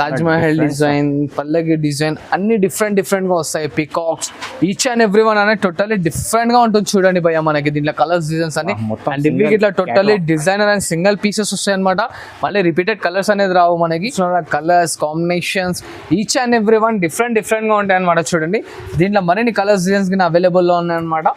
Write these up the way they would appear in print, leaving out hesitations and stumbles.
Taj Mahal design, పల్లకి design అన్ని different గా వస్తాయి. Peacocks each and every one అనేది టోటల్లీ డిఫరెంట్ గా ఉంటుంది చూడండి భయ్య. మనకి దీంట్లో కలర్స్ డిజైన్స్ అన్ని అండ్ ఇవి ఇట్లా totally designer and single pieces వస్తాయి అనమాట. మళ్ళీ రిపీటెడ్ కలర్స్ అనేది రావు మనకి. Colours combinations each and every one different గా ఉంటాయి అనమాట. చూడండి దీంట్లో మరిన్ని కలర్స్ డిజైన్స్ అవైలబుల్ లో ఉన్నాయి అనమాట.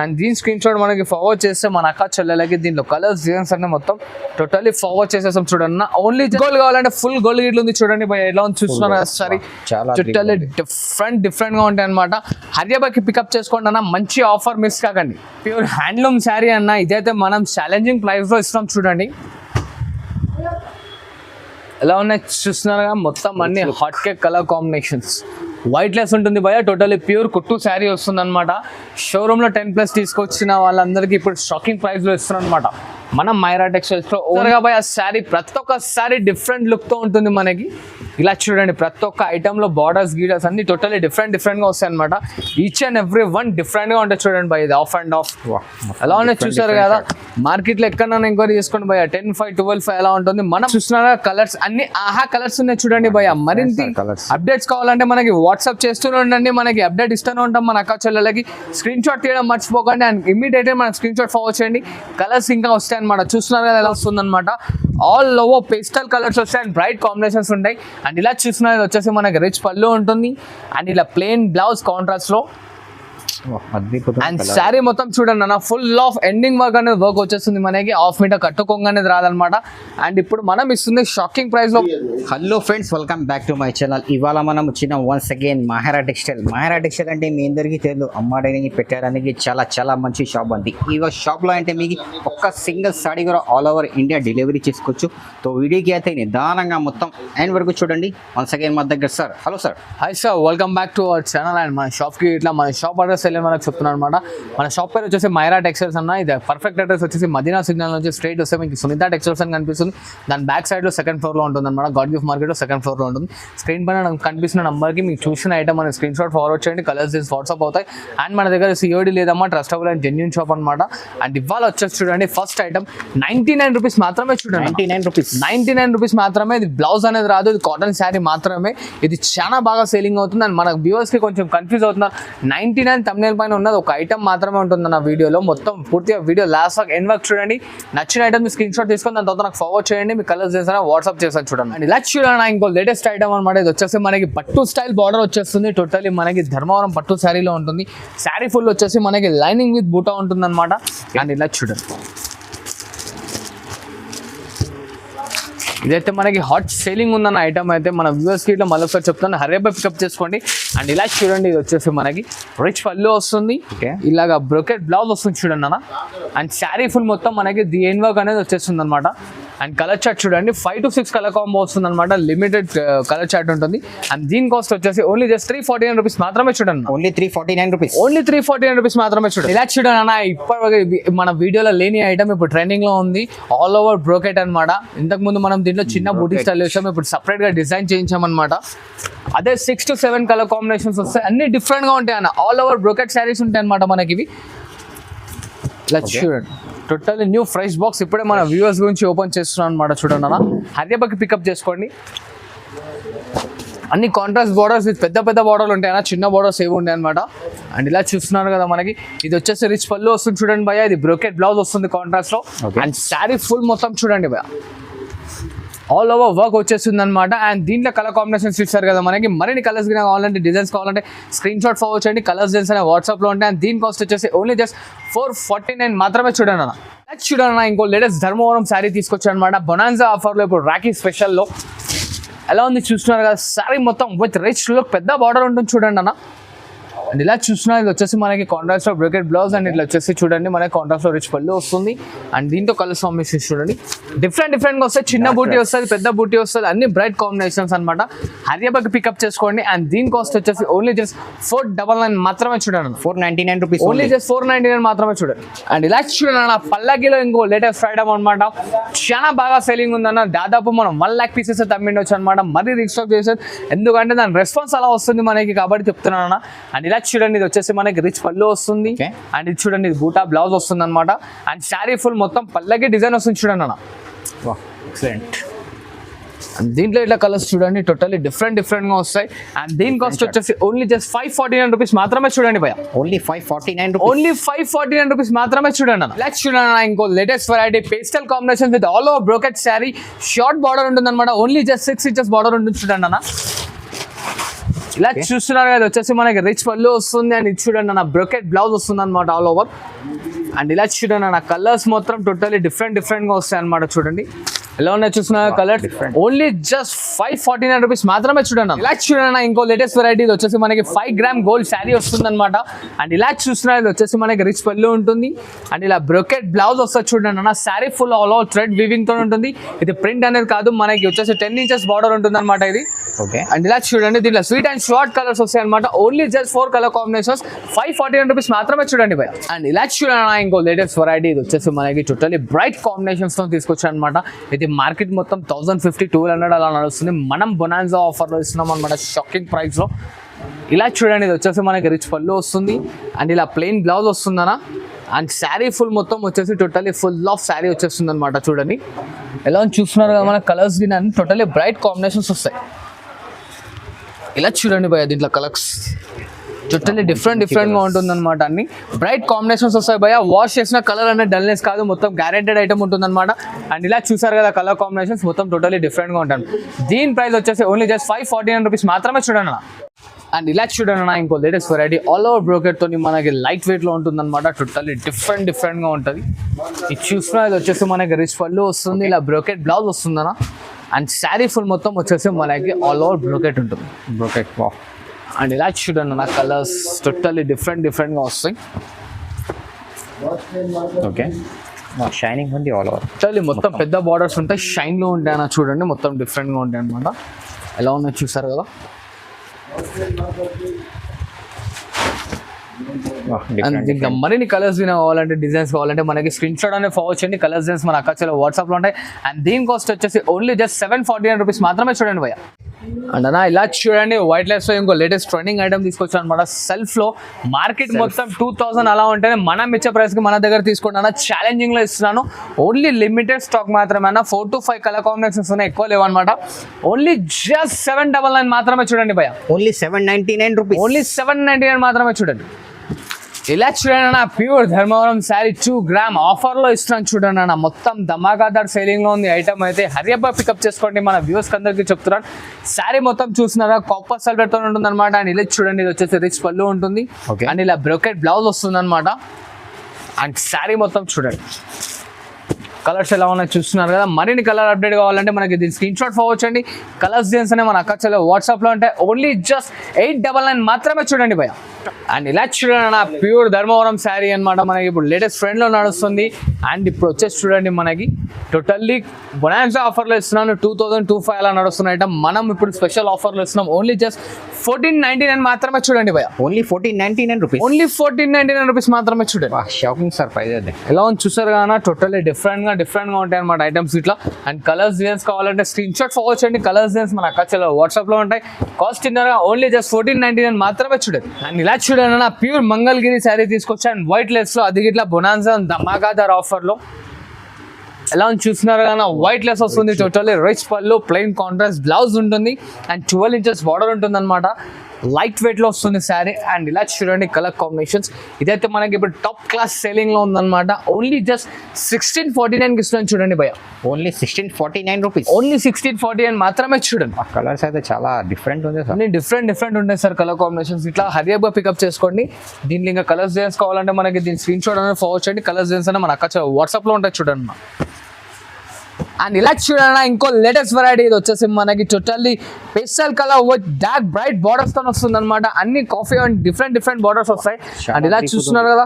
అండ్ దీని స్క్రీన్ షాట్ మనకి ఫార్వర్డ్ చేస్తే మన అక్క చెల్లెలకి దీంట్లో కలర్స్ డిజైన్స్ అన్ని మొత్తం టోటల్లీ ఫార్వర్డ్ చేసేసాం చూడండి. ఓన్లీ గోల్డ్ కావాలంటే ఫుల్ గోల్డ్ గిట్లు ఉంది చూడండి భయ్య. ఎలా ఉంది చూస్తున్నారు సరే, టోటల్లీ డిఫరెంట్ గా ఉంటాయి అనమాట. హైదరాబాద్ కి పికప్ చేసుకోండి అన్న, మంచి ఆఫర్ మిస్ కాకండి. ప్యూర్ హ్యాండ్లూమ్ శారీ అన్న, ఇదైతే మనం ఛాలెంజింగ్ ప్రైస్ లో ఇస్తాం చూడండి. ఎలా ఉన్నాయి చూస్తున్నారుగా, మొత్తం అన్ని hot cake colour combinations. White less ఉంటుంది భయ, టోటల్లీ ప్యూర్ కుట్టు శారీ వస్తుంది అనమాట. షోరూమ్ లో 10+ తీసుకొచ్చిన వాళ్ళందరికీ ఇప్పుడు షాకింగ్ ప్రైస్ లో ఇస్తున్నాం అనమాట మనం మైరా టెక్స్టైల్స్ లో. ఓవర్గా భయ శారీ ప్రతి ఒక్క శారీ డిఫరెంట్ లుక్ తో ఉంటుంది మనకి. ఇలా చూడండి ప్రతి ఒక్క ఐటమ్ లో బార్డర్స్ గీడర్స్ అన్ని టోటల్లీ డిఫరెంట్ గా వస్తాయి అనమాట. Each and every one different గా ఉంటుంది చూడండి భయ. ఇది ఆఫ్ అండ్ ఆఫ్ ఎలా ఉన్నాయి చూసారు కదా. మార్కెట్ లో ఎక్కడైనా ఎంక్వైరీ చేసుకోండి భయ. 10.5, 12.5 ఎలా ఉంటుంది. మనం చూస్తున్నారా కలర్స్ అన్ని ఆహా కలర్స్ ఉన్నాయి చూడండి భయ. మరింత అప్డేట్స్ కావాలంటే మనకి వాట్సాప్ చేస్తూనే ఉండండి, మనకి అప్డేట్ ఇస్తూనే ఉంటాం మన అక్క చెల్లెలకి. స్క్రీన్ షాట్ తీయడం మర్చిపోకండి అండ్ ఇమీడియట్ గా మనకి స్క్రీన్ షాట్ ఫార్వర్డ్ చేయండి. కలర్స్ ఇంకా వస్తాయి అనమాట. చూస్తున్నారు కదా ఎలా వస్తుంది అనమాట. ఆల్ ఓవర్ పేస్టల్ కలర్స్ వస్తాయి అండ్ బ్రైట్ కాంబినేషన్స్ ఉంటాయి. అండ్ ఇలా చూస్తున్నది వచ్చేసి మనకి రిచ్ పళ్ళు ఉంటుంది అండ్ ఇలా ప్లెయిన్ బ్లౌజ్ కాంట్రాస్ట్ లో. అండ్ శారీ మొత్తం చూడండి అన్న, ఫుల్ ఆఫ్ ఎండింగ్ వర్క్ అనేది వర్క్ వచ్చేస్తుంది మనకి. హాఫ్ మీటర్ కట్టుకోంగా అనేది రాదనమాట. అండ్ ఇప్పుడు మనం ఇస్తుంది షాకింగ్ ప్రైస్ లో. Hello friends, welcome back to my channel. ఇవాళ మనం వచ్చిన వన్స్ అగైన్ మహారా టెక్స్టైల్. మహారా టెక్స్టైల్ అంటే మీ అందరికీ తెలియదు, అమ్మాడడానికి పెట్టడానికి చాలా మంచి షాప్ అంది. ఈ షాప్ లో అంటే మీకు ఒక్క సింగిల్ సారీ కూడా ఆల్ ఓవర్ ఇండియా డెలివరీ చేసుకోవచ్చు. సో వీడియోకి అయితే నిదానంగా మొత్తం ఎండ్ వరకు చూడండి. వన్స్ అగైన్ మా దగ్గర sir. Hello sir. Hi sir, welcome back to our channel. And మన షాప్ కి ఇట్లా మన షాప్ అడ్రస్ మనకు చెప్తున్నాను అనమాట. మన షాప్ పేరు వచ్చేసి మైరా టెక్స్టైల్స్ అన్న. ఇది పర్ఫెక్ట్ అడ్రస్ వచ్చేసి మదీనా సిగ్నల్ నుంచి స్ట్రైట్ వస్తే మీకు సునీత టెక్స్టైల్స్ అని కనిపిస్తుంది. దాని బ్యాక్ సైడ్ లో సెకండ్ ఫ్లోర్ లో ఉంటుంది అనమాట. గాడ్ గిఫ్ట్ మార్కెట్ లో సెకండ్ ఫ్లోర్ లో ఉంటుంది. స్క్రీన్ పైన కనిపిస్తున్న నంబర్ కి మీకు చూసిన ఐటమ్ అనేది స్క్రీన్ షాట్ ఫార్వర్డ్ చేయండి. కలర్స్ వాట్సాప్ అవుతాయి. అండ్ మన దగ్గర సిఓడి లేదమ్మా, ట్రస్టబుల్ అండ్ జెన్యూన్ షాప్ అనమాట. అండ్ ఇవాళ వచ్చేసి చూడండి ఫస్ట్ ఐటమ్ 99 రూపీస్ మాత్రమే. చూడండి 99 రూపీస్ మాత్రమే. ఇది బ్లౌజ్ అనేది రాదు, ఇది కాటన్ శారీ మాత్రమే. ఇది చాలా బాగా సేలింగ్ అవుతుంది. అండ్ మన వ్యూవర్స్ కి కొంచెం కన్ఫ్యూజ్ అవుతున్నారు. 99 thumbnail పైన ఉన్నది ఒక ఐటమ్ మాత్రమే ఉంటుంది నా వీడియోలో. మొత్తం పూర్తిగా వీడియో లాస్ట్ వరకు ఎండ్ వరకు చూడండి. నచ్చిన ఐటమ్ స్క్రీన్ షాట్ తీసుకొని దాని తర్వాత నాకు ఫార్వర్డ్ చేయండి. మీ కలర్స్ చేసిన వాట్సాప్ చేస్తాను చూడండి. అండ్ ఇలా చూడండి ఇంకో లేటెస్ట్ ఐటమ్ అనమాట. ఇది వచ్చేసి మనకి పట్టు స్టైల్ బార్డర్ వచ్చేస్తుంది. టోటల్లీ మనకి ధర్మవరం పట్టు శారీలో ఉంటుంది. శారీ ఫుల్ వచ్చేసి మనకి లైనింగ్ విత్ బూటా ఉంటుంది అనమాట. అండ్ ఇలా చూడండి, ఇదైతే మనకి హాట్ సేలింగ్ ఉందన్న ఐటమ్ అయితే మన వ్యూవర్స్కి ఇట్లా మళ్ళీ ఒకసారి చెప్తాను, హర్రీగా పికప్ చేసుకోండి. అండ్ ఇలా చూడండి, ఇది వచ్చేసి మనకి రిచ్ పళ్ళు వస్తుంది, ఇలాగా బ్రోకెట్ బ్లౌజ్ వస్తుంది చూడండి అన్న. అండ్ శారీ ఫుల్ మొత్తం మనకి ది వర్క్ అనేది వచ్చేస్తుంది అనమాట. అండ్ కలర్ చార్ట్ చూడండి 5 to 6 కలర్ కాంబో వస్తుంది అనమాట. లిమిటెడ్ కలర్ చార్ట్ ఉంటుంది. అండ్ దీని కాస్ట్ వచ్చేసి ఓన్లీ జస్ట్ 349 రూపీస్ మాత్రమే చూడండి. Only 349 rupees. ఓన్లీ 349 రూపీస్ మాత్రమే చూడండి. ఇలా చూడండి అన్న, ఇప్పటి మన వీడియోలో లేని ఐటమ్ ఇప్పుడు ట్రెండింగ్ లో ఉంది. ఆల్ ఓవర్ బ్రోకెట్ అనమాట. ఇంతకు ముందు మనం దీంట్లో చిన్న బూటీ స్టైల్ వేసాం, ఇప్పుడు సపరేట్ గా డిజైన్ చేయించామన్నమాట. అదే 6 to 7 కలర్ కాంబినేషన్స్ వస్తాయి. అన్ని డిఫరెంట్ గా ఉంటాయి అన్న. ఆల్ ఓవర్ బ్రోకెట్ శారీస్ ఉంటాయి అనమాట మనకి ఇవి. ఇలా చూడండి, టోటల్లీ న్యూ ఫ్రెష్ బాక్స్ ఇప్పుడే మన వ్యూవర్స్ గురించి ఓపెన్ చేస్తున్నాం అనమాట. చూడండి అన్న, హైదరాబాద్కి పికప్ చేసుకోండి. అన్ని కాంట్రాస్ట్ బార్డర్స్, పెద్ద పెద్ద బార్డర్లు ఉంటాయి అన్న, చిన్న బార్డర్స్ ఏవి ఉంటాయి అనమాట. అండ్ ఇలా చూస్తున్నారు కదా మనకి, ఇది వచ్చేసి రిచ్ పళ్ళు వస్తుంది చూడండి భయ. ఇది బ్రోకెట్ బ్లౌజ్ వస్తుంది కాంట్రాస్ట్ లో. అండ్ శారీ ఫుల్ మొత్తం చూడండి భయ, ఆల్ ఓవర్ వర్క్ వచ్చేస్తుంది అనమాట. అండ్ దీంట్లో కలర్ కాంబినేషన్స్ ఇస్తారు కదా మనకి. మరిన్ని కలర్స్ కావాలంటే, డిజైన్స్ కావాలంటే స్క్రీన్ షాట్ ఫార్వర్డ్ చేయండి. కలర్స్ డిజైన్స్ అనే వాట్సాప్లో ఉంటాయి. అండ్ దీని కాస్ట్ వచ్చేసి ఓన్లీ జస్ట్ 449 మాత్రమే చూడండి అన్న. చూడండి అన్న, ఇంకో లేటెస్ట్ ధర్మవరం శారీ తీసుకొచ్చాను అనమాట. బొనాన్జా ఆఫర్లో ఇప్పుడు రాఖీ స్పెషల్లో. ఎలా ఉంది చూస్తున్నారు కదా, శారీ మొత్తం విత్ రిచ్ లుక్, పెద్ద బార్డర్ ఉంటుంది చూడండి అన్న. అండ్ ఇలా చూస్తున్నా, ఇది వచ్చేసి మనకి కాంట్రాస్ట్ లో బ్రోకెట్ బ్లౌజ్. అండ్ ఇట్లా వచ్చేసి చూడండి మనకి కాంట్రాస్ట్ లో రిచ్ పళ్ళు వస్తుంది. అండ్ దీంతో కలర్ కాంబినేషన్స్ చూడండి డిఫరెంట్ గా వస్తాయి. చిన్న బూటీ వస్తుంది, పెద్ద బూటీ వస్తుంది, అన్ని బ్రైట్ కాంబినేషన్స్ అనమాట. హైదరాబాద్ పికప్ చేసుకోండి. అండ్ దీని కాస్ట్ వచ్చేసి ఓన్లీ జస్ట్ 499 మాత్రమే చూడండి. 499 రూపీస్. ఓన్లీ జస్ట్ 499 మాత్రమే చూడండి. అండ్ ఇలా చూడండి అన్న, పల్లకిలో ఇంకో లేటెస్ట్ ఐటమ్ అనమాట. చాలా బాగా సేలింగ్ ఉందన్న. దాదాపు మనం 1 lakh పీసెస్ తమ్మిండొచ్చు అనమాట. మరీ రీస్టాక్ చేసేది ఎందుకంటే దాని రెస్పాన్స్ అలా వస్తుంది మనకి, కాబట్టి చెప్తున్నాను అన్న. అండ్ ఇలా చూడండి, ఇది వచ్చేసి మనకి రిచ్ పళ్ళు వస్తుంది. అండ్ ఇది చూడండి, ఇది బూటా బ్లౌజ్ వస్తుంది అనమాట. అండ్ శారీ ఫుల్ మొత్తం పల్లకి డిజైన్ వస్తుంది చూడండి అన్న. ఎక్సలెంట్. And దీంట్లో ఇట్లా కలర్స్ చూడండి టోటల్లీ డిఫరెంట్ గా వస్తాయి. అండ్ దీని కాస్ట్ వచ్చేసి ఓన్లీ జస్ట్ 549 రూపీస్ మాత్రమే చూడండి భయ్యా. Only 549 rupees. ఓన్లీ 549 రూపీస్ మాత్రమే చూడండి అన్న. లెట్స్ చూడండి అన్న ఇంకో latest variety pastel combination with all over brocade sari. Short border ఉంటుంది అనమాట. ఓన్లీ జస్ట్ 6 ఇంచెస్ బార్డర్ ఉంటుంది చూడండి అన్న. ఇలా చూస్తున్నారు కదా వచ్చేసి మనకి రిచ్ పళ్ళు వస్తుంది. అండ్ ఇది చూడండి అన్న బ్రోకెట్ బ్లౌజ్ వస్తుంది అనమాట ఆల్ ఓవర్. అండ్ ఇలా చూడండి అన్న కలర్స్ మొత్తం టోటల్లీ డిఫరెంట్ గా వస్తాయి అనమాట. చూడండి ఎలా ఉన్నాయి చూస్తున్నారు కలర్స్. ఓన్లీ జస్ట్ 549 రూపీస్ మాత్రమే చూడండి. ఇలా చూడండి ఇంకో లేటెస్ట్ వెరైటీ వచ్చేసి మనకి 5 గ్రామ్ గోల్డ్ శారీ వస్తుంది అనమాట. అండ్ ఇలా చూస్తున్నారు ఇది వచ్చేసి మనకి రిచ్ పళ్ళు ఉంటుంది. అండ్ ఇలా బ్రోకెట్ బ్లౌజ్ వస్తుంది చూడండి అన్న. Sari full all over thread weaving తో ఉంటుంది. ఇది ప్రింట్ అనేది కాదు, మనకి వచ్చేసి 10 ఇంచెస్ బార్డర్ ఉంటుంది అనమాట ఇది. ఓకే. అండ్ ఇలా చూడండి దీంట్లో స్వీట్ అండ్ షార్ట్ కలర్స్ వస్తాయి అనమాట. Only just 4 colour combinations 549 rupees మాత్రమే చూడండి భయ. అండ్ ఇలా చూడండి ఇంకో లేటెస్ట్ వెరైటీ ఇది వచ్చేసి మనకి టోటల్లీ బ్రైట్ కాంబినేషన్స్ తో తీసుకొచ్చారు అనమాట. ఇది మార్కెట్ మొత్తం 1050-1200 అలా నడుస్తుంది. మనం బొనాన్జా ఆఫర్లో ఇస్తున్నాం అనమాట షాకింగ్ ప్రైస్ లో. ఇలా చూడండి ఇది వచ్చేసి మనకి రిచ్ పళ్ళు వస్తుంది. అండ్ ఇలా ప్లెయిన్ బ్లౌజ్ వస్తుందనా. అండ్ శారీ ఫుల్ మొత్తం వచ్చేసి టోటల్లీ ఫుల్ ఆఫ్ శారీ వచ్చేస్తుంది అనమాట. చూడండి ఎలా చూస్తున్నారు కదా మన కలర్స్ గిన టోటల్లీ బ్రైట్ కాంబినేషన్స్ వస్తాయి. ఇలా చూడండి భయ్య దీంట్లో కలర్స్ టోటల్లీ డిఫరెంట్ గా ఉంటుంది అనమాట. అన్ని బ్రైట్ కాంబినేషన్స్ వస్తాయి భయ్య. వాష్ చేసిన కలర్ అనేది డల్నెస్ కాదు, మొత్తం గ్యారెంటెడ్ ఐటమ్ ఉంటుంది అనమాట. అండ్ ఇలా చూసారు కదా కలర్ కాంబినేషన్స్ మొత్తం టోటల్లీ డిఫరెంట్ గా ఉంటుంది. దీని ప్రైస్ వచ్చేసి ఓన్లీ జస్ట్ 549 రూపీస్ మాత్రమే చూడండి. అండ్ ఇలా చూడండి ఇంకో latest variety all over brocade తోని మనకి లైట్ వెయిట్ లో ఉంటుంది అనమాట. టోటల్లీ డిఫరెంట్ గా ఉంటుంది. ఇది చూసిన ఇది వచ్చేసి మనకి రిచ్ పళ్ళు వస్తుంది. ఇలా బ్రోకెట్ బ్లౌజ్ వస్తుందనా. అండ్ శారీ ఫుల్ మొత్తం వచ్చేసి మనకి ఆల్ ఓవర్ బ్రోకెట్ ఉంటుంది. బ్రోకెట్. అండ్ ఇలా చూడండి నా కలర్స్ టోటల్లీ డిఫరెంట్ గా వస్తాయి. ఓకే. షైనింగ్ ఉంది ఆల్ ఓవర్. టోటల్లీ మొత్తం పెద్ద బార్డర్స్ ఉంటాయి, షైన్ లో ఉంటాయి అన్న. చూడండి మొత్తం డిఫరెంట్ గా ఉంటాయి అనమాట. ఎలా ఉన్నాయి చూసారు కదా. ఇంకా మరిన్ని కలర్స్ కావాలంటే డిజైన్స్ కావాలంటే మనకి స్క్రీన్ షాట్ అనేది ఫార్వర్డ్ చేయండి. కలర్స్ డిజైన్స్ మన అక్కచెల్లో వాట్సాప్ లో ఉంటాయి. అండ్ దీని కాస్ట్ వచ్చేసి ఓన్లీ జస్ట్ 749 రూపీస్ మాత్రమే చూడండి భయ్య. అండ్ అన్న ఇలా చూడండి వైట్ లెస్ లో ఇంకో లేటెస్ట్ ట్రెండింగ్ ఐటమ్ తీసుకొచ్చాను అనమాట. సెల్ఫ్ లో మార్కెట్ మొత్తం 2000 అలా ఉంటేనే మనం ఇచ్చే ప్రైస్ కి మన దగ్గర తీసుకోండి అన్న. ఛాలెంజింగ్ లో ఇస్తున్నాను. ఓన్లీ లిమిటెడ్ స్టాక్ మాత్రమే అన్న. 4 to 5 కలర్ కాంబినేషన్స్ ఉన్నాయి, ఎక్కువ లేవు అనమాట. ఓన్లీ జస్ట్ 799 మాత్రమే చూడండి భయ్య. Only 799 rupees. ఓన్లీ 799 మాత్రమే చూడండి. ఇలా చూడండి అన్న pure Dharmavaram sari 2 gram offer లో ఇస్తున్నాను చూడండి అన్న. మొత్తం ధమాకాదార్ సేలింగ్ లో ఉంది ఐటమ్ అయితే. హరియబ్బా పికప్ చేసుకోండి, మన వ్యూవర్స్ అందరికీ చెప్తున్నాను. శారీ మొత్తం చూస్తున్నారా కాపర్ సిల్వర్ తో ఉంటుంది అనమాట. అండ్ ఇలా చూడండి ఇది వచ్చేసి రిచ్ పళ్ళు ఉంటుంది. అండ్ ఇలా బ్రోకెట్ బ్లౌజ్ వస్తుంది అనమాట. అండ్ శారీ మొత్తం చూడండి కలర్స్ ఎలా ఉన్నాయి చూస్తున్నారు కదా. మరిన్ని కలర్ అప్డేట్ కావాలంటే మనకి దీని స్క్రీన్ షాట్ ఫార్వర్డ్ చేయండి. కలర్స్ డిజైన్స్ అనే మన అక్కచెల్లో వాట్సాప్ లో ఉంటాయి. ఓన్లీ జస్ట్ 899 మాత్రమే చూడండి భయ్య. అండ్ ఇలా చూడండి అన్న ప్యూర్ ధర్మవరం శారీ అనమాట. మనకి ఇప్పుడు లేటెస్ట్ ట్రెండ్ లో నడుస్తుంది. అండ్ ఇప్పుడు వచ్చేసి చూడండి మనకి టోటల్లీ బొనాన్జా ఆఫర్ లో ఇస్తున్నాను. 2025 అలా నడుస్తున్న ఐటమ్ మనం ఇప్పుడు స్పెషల్ ఆఫర్ లో ఇస్తున్నాం. ఓన్లీ జస్ట్ 1499 మాత్రమే చూడండి భయ్య. Only 1499 rupees. ఓన్లీ 1499 రూపీస్ మాత్రమే చూడండి. షాకింగ్ సర్ప్రైజ్ అది. ఎలా ఉంది చూసారు కదా. టోటల్లీ డిఫరెంట్ గా ఉంటాయి అనమాట ఐటమ్స్ ఇట్లా. అండ్ కలర్స్ డిజైన్స్ కావాలంటే స్క్రీన్ షాట్ ఫార్వర్డ్ చేయండి. కలర్స్ డిజైన్స్ మన అక్కచెల్లో వాట్సాప్ లో ఉంటాయి. కాస్ట్ ఇన్నర్గా ఓన్లీ జస్ట్ 1499 మాత్రమే చూడండి. అండ్ ఇలా చూడండి అన్న ప్యూర్ మంగళగిరి శారీ తీసుకొచ్చాను వైట్ లెస్ లో. అది ఇట్లా బొనాన్జా ధమాకాదార్ ఆఫర్ లో. ఎలా చూస్తున్నారు కదా వైట్ లెస్ వస్తుంది. టోటల్లీ రిచ్ పళ్ళు, ప్లెయిన్ కాంట్రాస్ట్ బ్లౌజ్ ఉంటుంది. అండ్ 12 ఇంచెస్ బార్డర్ ఉంటుంది అనమాట. లైట్ వెయిట్ లో వస్తుంది శారీ. అండ్ ఇలా చూడండి కలర్ కాంబినేషన్స్. ఇదైతే మనకి ఇప్పుడు టాప్ క్లాస్ సేలింగ్ లో ఉందన్నమాట. ఓన్లీ జస్ట్ 1649 కి ఇస్తున్నాను చూడండి భయ్య. Only 1649 rupees. ఓన్లీ 1649 మాత్రమే చూడండి. ఆ కలర్స్ అయితే చాలా డిఫరెంట్ ఉంది సార్. అన్ని డిఫరెంట్ ఉంటాయి సార్ కలర్ కాంబినేషన్స్. ఇట్లా హరియబ్బా పికప్ చేసుకోండి. దీంట్లో ఇంకా కలర్స్ డిజైన్స్ కావాలంటే మనకి దీని స్క్రీన్ షాట్ అనేది ఫార్వర్డ్ చేయండి. కలర్స్ డిజైన్స్ అనే మన అక్క వాట్సాప్ లో ఉంటాయి చూడండి. అండ్ ఇలా చూడండి ఇంకో లేటెస్ట్ వెరైటీ ఇది వచ్చేసి మనకి totally pastel colour with dark bright borders తో వస్తుంది అనమాట. అన్ని కాఫీ అండ్ డిఫరెంట్ బార్డర్స్ వస్తాయి. అండ్ ఇలా చూస్తున్నారు కదా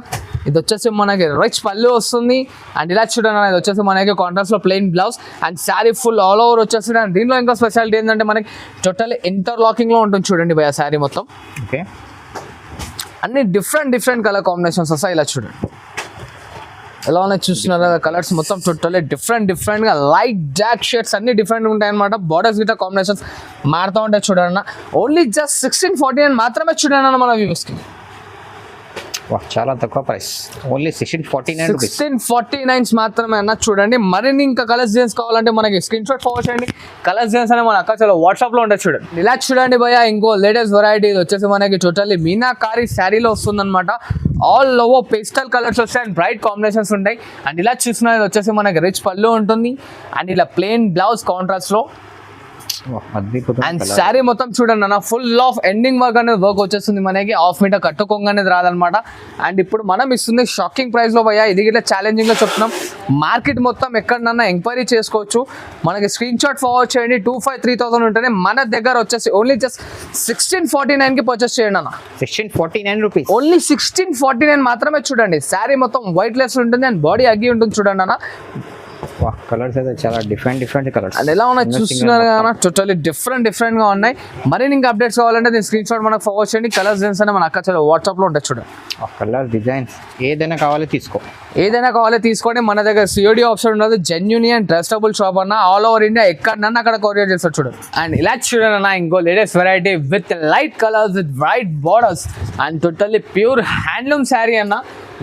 ఇది వచ్చేసి మనకి రిచ్ పళ్ళు వస్తుంది. అండ్ ఇలా చూడండి ఇది వచ్చేసి మనకి కాంట్రాస్ట్ లో plain blouse and sari full all over వచ్చేసి. అండ్ దీనిలో ఇంకా స్పెషాలిటీ ఏంటంటే మనకి టోటల్లీ ఇంటర్లాకింగ్ లో ఉంటుంది చూడండి భయ్య శారీ మొత్తం. ఓకే. అన్ని డిఫరెంట్ కలర్ కాంబినేషన్స్ వస్తాయి. ఇలా చూడండి ఎలా ఉన్నాయి చూస్తున్నారు కలర్స్ మొత్తం టోటల్లీ డిఫరెంట్ గా లైట్ డార్క్ షేడ్స్ అన్ని డిఫరెంట్ ఉంటాయి అనమాట. బార్డర్స్ గిట్ట కాంబినేషన్స్ మారుతూ ఉంటాయి చూడండి. ఓన్లీ జస్ట్ 1649 మాత్రమే చూడండి మన వ్యూవర్స్ కి. వా చాలా తక్కువ ప్రైస్, ఓన్లీ 1649 రూపీస్. 1649 మాత్రమే అన్న. చూడండి మరిన్ని ఇంకా కలర్స్ డిజైన్స్ కావాలంటే మనకి స్క్రీన్ షాట్ ఫార్వర్డ్ చేయండి. కలర్స్ డిజైన్స్ అనే మన అక్క చాలా వాట్సాప్లో ఉంటాయి చూడండి. ఇలా చూడండి భయ్య, ఇంకో లేటెస్ట్ వెరైటీ వచ్చేసి మనకి టోటల్లీ మీనాకారి శారీలో వస్తుందన్నమాట. ఆల్ ఓవర్ పేస్టల్ కలర్స్ వస్తాయి అండ్ బ్రైట్ కాంబినేషన్స్ ఉంటాయి. అండ్ ఇలా చూస్తున్నది వచ్చేసి మనకి రిచ్ పళ్ళు ఉంటుంది అండ్ ఇలా ప్లెయిన్ బ్లౌజ్ కాంట్రాస్ట్లో. అండ్ శారీ మొత్తం చూడండి అన్న, ఫుల్ ఆఫ్ ఎండింగ్ వర్క్ అనేది వర్క్ వచ్చేస్తుంది మనకి. హాఫ్ మీటర్ కట్టుకోంగా అనేది రాదనమాట. అండ్ ఇప్పుడు మనం ఇస్తుంది షాకింగ్ ప్రైస్ లో భయ్యా. ఇది ఇట్లా ఛాలెంజింగ్ గా చెప్తున్నాం. మార్కెట్ మొత్తం ఎక్కడన్నా ఎంక్వైరీ చేసుకోవచ్చు. మనకి స్క్రీన్ షాట్ ఫార్వర్డ్ చేయండి. 2500-3000 ఉంటేనే మన దగ్గర వచ్చేసి ఓన్లీ జస్ట్ 1649 కి పర్చేస్ చేయండి అన్న. 1649 రూపీస్, ఓన్లీ 1649 మాత్రమే. చూడండి శారీ మొత్తం వైట్ లెస్ ఉంటుంది అండ్ బాడీ అగ్గి ఉంటుంది చూడండి అన్న. కలర్స్ అయితే చాలా డిఫరెంట్ కలర్స్. అది ఎలా ఉన్నాయి చూస్తున్నారు కదా, టోటల్లీ డిఫరెంట్ గా ఉన్నాయి. మరిన్ని ఇంకా అప్డేట్స్ కావాలంటే దీని స్క్రీన్ షాట్ మనకు ఫార్వర్డ్ చేయండి. కలర్స్ డిజైన్స్ అనే మన అక్క చాలా వాట్సాప్ లో ఉంటాయి చూడండి. కలర్ డిజైన్స్ ఏదైనా కావాలి తీసుకోండి. మన దగ్గర సిఓడి ఆప్షన్ ఉండదు. జెన్యూన్ అండ్ ట్రస్టబుల్ షాప్ అన్న. ఆల్ ఓవర్ ఇండియా ఎక్కడన్నా అక్కడ కొరియర్ చేస్తారు చూడండి. అండ్ ఇలా చూడండి అన్న, ఇంకో latest variety with light colours with bright borders and totally pure handloom sari అన్న.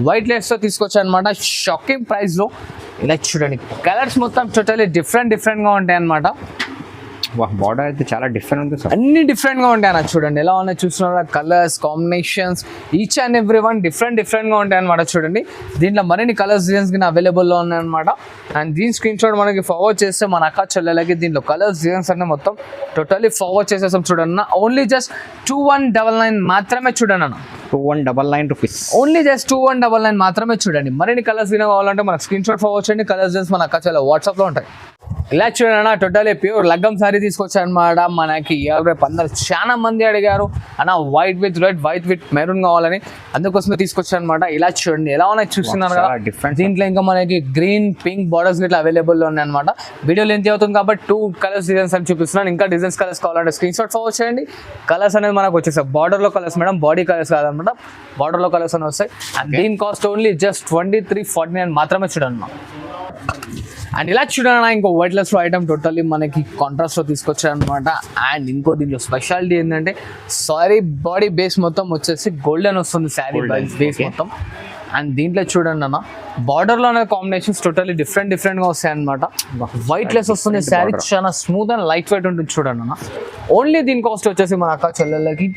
వైట్ లెస్ తో తీసుకొచ్చా అనమాట షాకింగ్ ప్రైస్ లో. ఇలా చూడండి కలర్స్ మొత్తం టోటల్లీ డిఫరెంట్ గా ఉంటాయి అనమాట. బార్డర్ అయితే చాలా డిఫరెంట్ ఉంది సార్, అన్ని డిఫరెంట్ గా ఉంటాయి అన్న. చూడండి ఎలా ఉన్నాయి చూస్తున్నారా, colours combinations each and every one different గా ఉంటాయి అనమాట. చూడండి దీంట్లో మరిన్ని కలర్స్ డిజైన్స్ కింద అవైలబుల్లో ఉన్నాయి అనమాట. అండ్ దీని స్క్రీన్ షాట్ మనకి ఫార్వర్డ్ చేస్తే మన అక్క చెల్లెలకి దీంట్లో కలర్స్ డిజైన్స్ అన్ని మొత్తం టోటల్లీ ఫార్వర్డ్ చేసేస్తాం చూడండి అన్న. ఓన్లీ జస్ట్ 2199 మాత్రమే చూడండి అన్న. 2199 రూపీస్, ఓన్లీ జస్ట్ 2199 మాత్రమే చూడండి. మరిన్ని కలర్స్ విన కావాలంటే మనకు స్క్రీన్ షాట్ ఫార్వర్డ్ చేయండి. కలర్స్ డిజైన్స్ మన అక్క చెల్లె వాట్సాప్ లో ఉంటాయి. ఇలా చూడన్నా టోటలీ ప్యూర్ లగ్గం సారీ తీసుకొచ్చారు అనమాట. మనకి అందరు చాలా మంది అడిగారు అన్న white with red, white with maroon కావాలని, అందుకోసమే తీసుకొచ్చారు అనమాట. ఇలా చూడండి ఎలా ఉన్నాయి చూస్తున్నారు కదా. దీంట్లో ఇంకా మనకి గ్రీన్ పింక్ బార్డర్స్ ఇట్లా అవైలబుల్లో ఉన్నాయి అనమాట. వీడియో లెంత్ అవుతుంది కాబట్టి 2 కలర్స్ డిజైన్స్ అని చూపిస్తున్నాను. ఇంకా డిజైన్స్ కలర్స్ కావాలంటే స్క్రీన్ షాట్ ఫార్వర్డ్ చేయండి. కలర్స్ అనేది మనకు వచ్చేసాయి బార్డర్ లో కలర్స్ మేడం, బాడీ కలర్స్ కాదనమాట, బార్డర్ లో కలర్స్ అని వస్తాయి. అండ్ దీని కాస్ట్ ఓన్లీ జస్ట్ 2349 మాత్రమే చూడండి. అండ్ ఇలా చూడండి ఇంకో వైట్ లెస్ ఐటమ్ టోటల్లీ మనకి కాంట్రాస్ట్ లో తీసుకొచ్చారనమాట. అండ్ ఇంకో దీంట్లో స్పెషాలిటీ ఏంటంటే సారీ బాడీ బేస్ మొత్తం వచ్చేసి గోల్డెన్ వస్తుంది శారీ బేస్ మొత్తం. అండ్ దీంట్లో చూడండి అన్న బార్డర్ లో కాంబినేషన్స్ టోటల్లీ డిఫరెంట్ గా వస్తాయి అనమాట. వైట్ లెస్ వస్తుంది శారీ, చాలా స్మూత్ అండ్ లైట్ వెయిట్ ఉంటుంది చూడండి అన్న. ఓన్లీ దీని కాస్ట్ వచ్చేసి మన అక్క చెల్లెళ్ళకి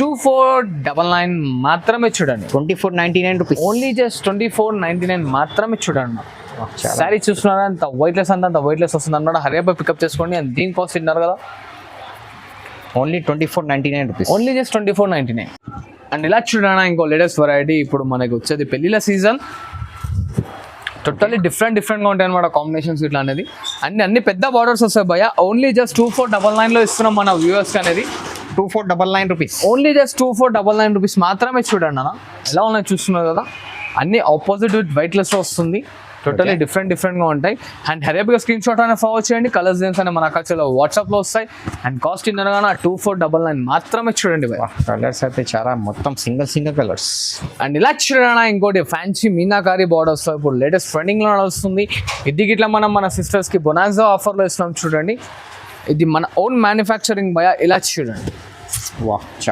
2499 మాత్రమే చూడండి. 2499 రూపీస్, ఓన్లీ జస్ట్ 2499 మాత్రమే చూడండి. శారీ చూస్తున్నారా అంత వైట్ లెస్ అంత వైట్ లెస్ వస్తుంది అనమాట. హరియా పికప్ చేసుకోండి. అండ్ దీని కాస్ట్ తిన్నారు కదా, only 2499 rupees, only just 2499. And ఇలా చూడనా ఇంకో లేటెస్ట్ వెరైటీ. ఇప్పుడు మనకి వచ్చేది పెళ్లిళ్ళ సీజన్, టోటల్లీ డిఫరెంట్ గా ఉంటాయి అనమాట కాంబినేషన్స్ ఇట్లా అనేది. అన్ని పెద్ద బార్డర్స్ వస్తాయి భయ్య. ఓన్లీ జస్ట్ 2499 లో ఇస్తున్నాం మన వ్యూవర్స్ అనేది. 2499 రూపీస్, ఓన్లీ జస్ట్ 2499 రూపీస్ మాత్రమే చూడండి అన్న. ఎలా ఉన్నాయి చూస్తున్నారు కదా, అన్ని ఆపోజిట్ విత్ వైట్ లెస్ లో వస్తుంది. టోటలీ డిఫరెంట్ గా ఉంటాయి. అండ్ హెరేబ్గా స్క్రీన్ షాట్ అనేది ఫార్వర్డ్ చేయండి. కలర్స్ డిజైన్స్ అనే మన అక్కడ వాట్సాప్ లో వస్తాయి. అండ్ కాస్ట్ ఇన్నరగా 2499 మాత్రమే చూడండి. కలర్స్ అయితే చాలా మొత్తం సింగిల్ కలర్స్. అండ్ ఇలా చూడనా ఇంకోటి ఫ్యాన్సీ మీనాకారి బార్డర్స్ ఇప్పుడు లేటెస్ట్ ట్రెండింగ్ లో నడుస్తుంది. ఇది ఇట్లా మనం మన సిస్టర్స్ కి బొనాన్జా ఆఫర్ లో ఇస్తున్నాం చూడండి. ఇది మన ఓన్ మ్యానుఫ్యాక్చరింగ్ భయ. ఇలా చూడండి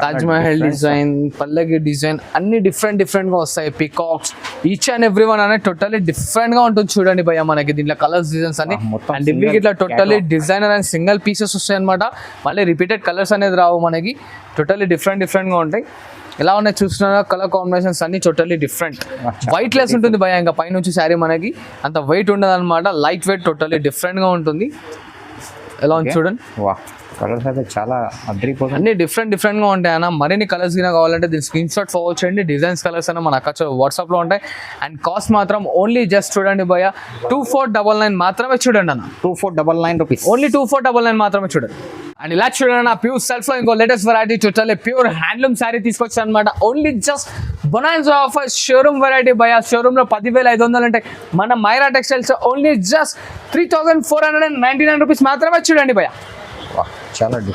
తాజ్ మహల్ డిజైన్, పల్లకి డిజైన్ అన్ని డిఫరెంట్ గా వస్తాయి. Peacocks each and every one అనేది టోటలీ డిఫరెంట్ గా ఉంటుంది చూడండి భయ్య. మనకి దీంట్లో కలర్స్ డిజైన్స్ అన్ని అండ్ ఇవి ఇట్లా totally designer and single pieces వస్తాయి అనమాట. మళ్ళీ రిపీటెడ్ కలర్స్ అనేది రావు మనకి. టోటలీ డిఫరెంట్ గా ఉంటాయి. ఎలా ఉన్నాయి చూస్తున్నారా, కలర్ కాంబినేషన్స్ అన్ని టోటలీ డిఫరెంట్. వైట్ లెస్ ఉంటుంది భయ్య. ఇంకా పైనుంచి శారీ మనకి అంత వెయిట్ ఉండదు అనమాట. లైట్ వెయిట్ టోటలీ డిఫరెంట్ గా ఉంటుంది. ఎలా ఉంది చూడండి. కలర్స్ అయితే చాలా అన్ని డిఫరెంట్ గా ఉంటాయి అన్న. మరిన్ని కలర్స్ గిన కావాలంటే దీని స్క్రీన్ షాట్ ఫార్వర్డ్ చేయండి. డిజైన్స్ కలర్స్ అన్న మన అక్కడ వాట్సాప్ లో ఉంటాయి. అండ్ కాస్ట్ మాత్రం ఓన్లీ జస్ట్ చూడండి భయ్య 2499 మాత్రమే చూడండి అన్న. 2499 రూపీస్, ఓన్లీ 2499 మాత్రమే చూడండి. అండ్ ఇలా చూడండి ప్యూర్ సెల్ఫ్ లో ఇంకో latest variety totally pure handloom sari తీసుకొచ్చాను అనమాట. Only just bonanza offer showroom variety భయ్య. షోరూమ్ లో 10,500 అంటే మన Myra textiles only just 3499 rupees మాత్రమే చూడండి భయ్య.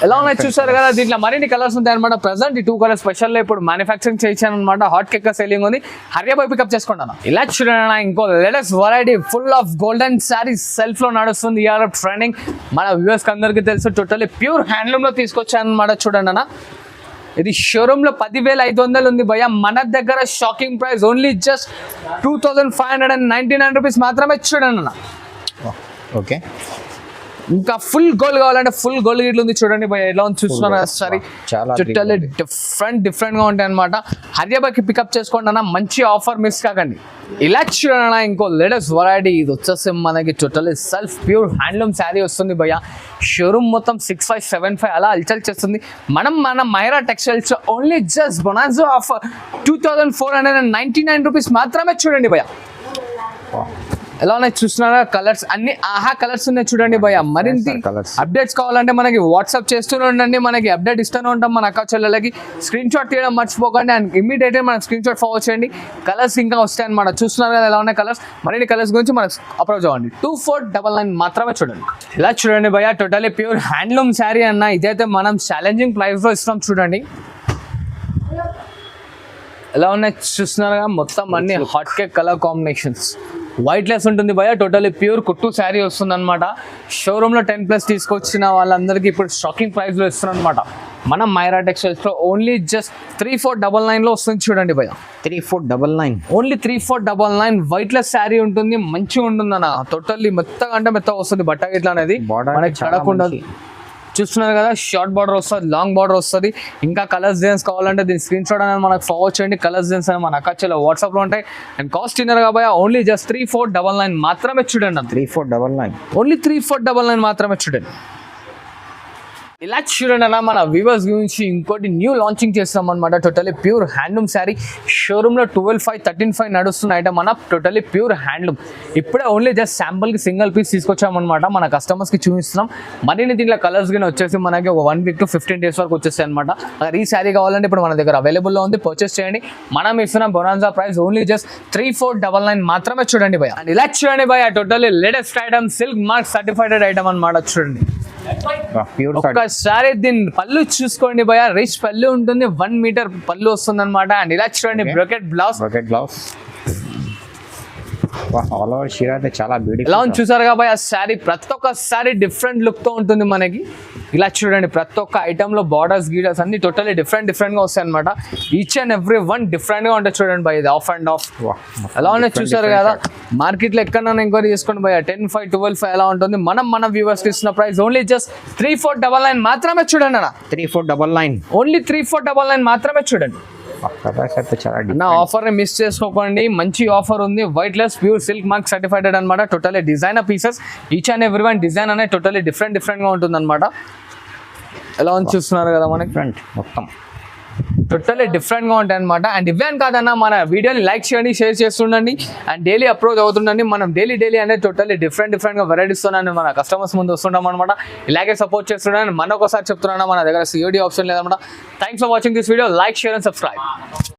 ఎలా ఉన్నాయి చూసారు కదా. దీంట్లో మరిన్ని కలర్స్ ఉంటాయి అనమాట. ప్రెసెంట్ ఈ 2 కలర్స్ స్పెషల్ ఇప్పుడు మ్యానుఫ్యాక్చరింగ్ చేయించాను అనమాట. హాట్ కేక్ సెల్లింగ్ ఉంది. హరియా పోయి పికప్ చేసుకుంటాను. ఇలా చూడండి ఇంకో latest variety full of golden saris self లో నడుస్తుంది. ఇయర్ ట్రెండింగ్ మన వ్యూవర్స్ అందరికీ తెలుసు. టోటలీ ప్యూర్ హ్యాండ్లూమ్ లో తీసుకొచ్చాను అనమాట. చూడండి అన్న ఇది షోరూమ్ లో 10,500 ఉంది భయ్య, మన దగ్గర shocking price only just 2,599 rupees మాత్రమే. చూడండి అన్న, ఓకే. ఇంకా ఫుల్ గోల్డ్ కావాలంటే ఫుల్ గోల్డ్ గిట్లు ఉంది. చూడండి భయ్య ఎలా ఉంది చూస్తున్నాను ఒకసారి. చాలా చుట్టాలు డిఫరెంట్ గా ఉంటాయి అనమాట. హర్యాబాకి పికప్ చేసుకోండి అన్న, మంచి ఆఫర్ మిస్ కాకండి. ఇలా చూడన్నా ఇంకో లేటెస్ట్ వెరైటీ, ఇది వచ్చేసి మనకి totally self pure handloom sari వస్తుంది భయ్య. షోరూమ్ మొత్తం 6575 అలా అల్చల్ చేస్తుంది. మన Myra textiles only just bonanza offer 2,499 rupees మాత్రమే. చూడండి భయ్య ఎలా ఉన్నాయి చూస్తున్నారా, కలర్స్ అన్ని ఆహా కలర్స్ ఉన్నాయి చూడండి భయ్య. మరింత అప్డేట్స్ కావాలంటే మనకి వాట్సాప్ చేస్తూనే ఉండండి, మనకి అప్డేట్ ఇస్తూనే ఉంటాం మన అక్క చెల్లెలకి. స్క్రీన్ షాట్ తీయడం మర్చిపోకండి అండ్ ఇమీడియట్ గా మనకి స్క్రీన్ షాట్ ఫార్వర్డ్ చేయండి. కలర్స్ ఇంకా వస్తాయి అనమాట. చూస్తున్నారు కదా ఎలా ఉన్నాయి కలర్స్. మరిన్ని కలర్స్ గురించి మనకు అప్రోచ్ అవ్వండి. 2499 మాత్రమే. చూడండి ఇలా చూడండి భయ్య, టోటలీ ప్యూర్ హ్యాండ్లూమ్ శారీ అన్న. ఇదైతే మనం ఛాలెంజింగ్ ప్రైస్ లో ఇస్తున్నాం. చూడండి ఎలా ఉన్నాయి చూస్తున్నారుగా, మొత్తం అన్ని hot cake colour combinations. White less ఉంటుంది భయ్య, టోటలీ ప్యూర్ కుట్టు శారీ వస్తుంది అనమాట. షోరూమ్ లో 10+ తీసుకొచ్చిన వాళ్ళందరికీ ఇప్పుడు షాకింగ్ ప్రైస్ లో ఇస్తున్నాం అనమాట. మనం మైరా టెక్స్టైల్స్ లో ఓన్లీ జస్ట్ 3499 లో వస్తుంది. చూడండి భయ్య 3499, ఓన్లీ 3499. వైట్ లెస్ శారీ ఉంటుంది, మంచిగా ఉంటుంది అన్న. టోటల్లీ మెత్తగా అంటే మెత్తగా వస్తుంది బట్ట గిట్ల అనేది. మనకి కడకుండా చూస్తున్నారు కదా, షార్ట్ బార్డర్ వస్తుంది, లాంగ్ బార్డర్ వస్తుంది. ఇంకా కలర్స్ డిజైన్స్ కావాలంటే దీని స్క్రీన్ షాట్ అనేది మనకు ఫార్వర్డ్ చేయండి. కలర్స్ డిజైన్స్ అనేది మన అక్కచెల్లో వాట్సాప్ లో ఉంటాయి. అండ్ కాస్ట్ ఇన్నర్ కాబట్టి ఓన్లీ జస్ట్ 3499 మాత్రమే. చూడండి 3499, ఓన్లీ 3499 మాత్రమే. చూడండి ఇలా చూడండి అన్న, మన వ్యూవర్స్ గురించి ఇంకోటి న్యూ లాంచింగ్ చేస్తాం అనమాట. Totally pure handloom sari. Showroom లో 12,500, 13,500 నడుస్తున్న ఐటమ్ మన టోటలీ ప్యూర్ హ్యాండ్లూమ్. ఇప్పుడే ఓన్లీ జస్ట్ శాంపుల్ కి సింగిల్ పీస్ తీసుకొచ్చామన్నమాట, మన కస్టమర్స్ కి చూపిస్తున్నాం. మరిన్ని దీంట్లో కలర్స్ గా వచ్చేసి మనకి ఒక 1 week to 15 days వరకు వచ్చేస్తాయి అనమాట. ఈ శారీ కావాలంటే ఇప్పుడు మన దగ్గర అవైలబుల్ లో ఉంది, పర్చేస్ చేయండి. మనం ఇస్తున్న బొనాన్జా ప్రైస్ ఓన్లీ జస్ట్ 3499 మాత్రమే. చూడండి భయ్య అండ్ ఇలా చూడండి భయ్య, totally latest item, silk mark certified item అనమాట. చూడండి ఒక్కసారి దీని పళ్ళు చూసుకోండి భయ్య, రిచ్ పళ్ళు ఉంటుంది, 1 మీటర్ పళ్ళు వస్తుంది అనమాట. అండ్ ఇలా చూడండి బ్రొకెట్ బ్లౌజ్. ఆల్ ఓవర్ చీర అయితే చాలా బ్యూటిఫుల్. ఎలా ఉంది చూసారు కాబట్టి ఆ శారీ ప్రతి ఒక్క శారీ డిఫరెంట్ లుక్ తో ఉంటుంది మనకి. ఇలా చూడండి ప్రతి ఒక్క ఐటమ్ లో బార్డర్స్ గీడర్స్ అన్ని టోటల్లీ డిఫరెంట్ గా వస్తాయి అనమాట. Each and every one different గా ఉంటుంది. చూడండి భయ్, ఇది ఆఫ్ అండ్ ఆఫ్ ఎలా ఉన్నాయి చూసారు కదా. మార్కెట్ లో ఎక్కడైనా ఎంక్వైరీ చేసుకోండి భయ్య, 10,500, 12,500 ఎలా ఉంటుంది. మన వ్యూవర్స్ కి ఇస్తున్న ప్రైస్ ఓన్లీ జస్ట్ 3499 మాత్రమే. చూడండి అన్న 3499, ఓన్లీ 3499 మాత్రమే. చూడండి నా ఆఫర్ ని మిస్ చేసుకోకండి, మంచి ఆఫర్ ఉంది. Weightless pure silk mark certified అనమాట. Totally designer pieces, each and every one design అనేది టోటల్లీ డిఫరెంట్ గా ఉంటుంది అనమాట. ఎలా ఉంది చూస్తున్నారు కదా మనకి, ఫ్రంట్ మొత్తం టోటల్లీ డిఫరెంట్ గా ఉంటాయి అనమాట. అండ్ ఇవేం కాదన్నా, మన వీడియోని లైక్ చేయండి, షేర్ చేస్తుండండి అండ్ డైలీ అప్రోచ్ అవుతుండండి. మనం డైలీ అనేది టోటల్లీ డిఫరెంట్ గా వెరైటీస్ మన కస్టమర్స్ ముందు వస్తుంటాం అనమాట. ఇలాగే సపోర్ట్ చేస్తుండని మన ఒకసారి చెప్తున్నా, మన దగ్గర COD ఆప్షన్ లేదన్నమాట. Thanks for watching this video. Like, share and subscribe.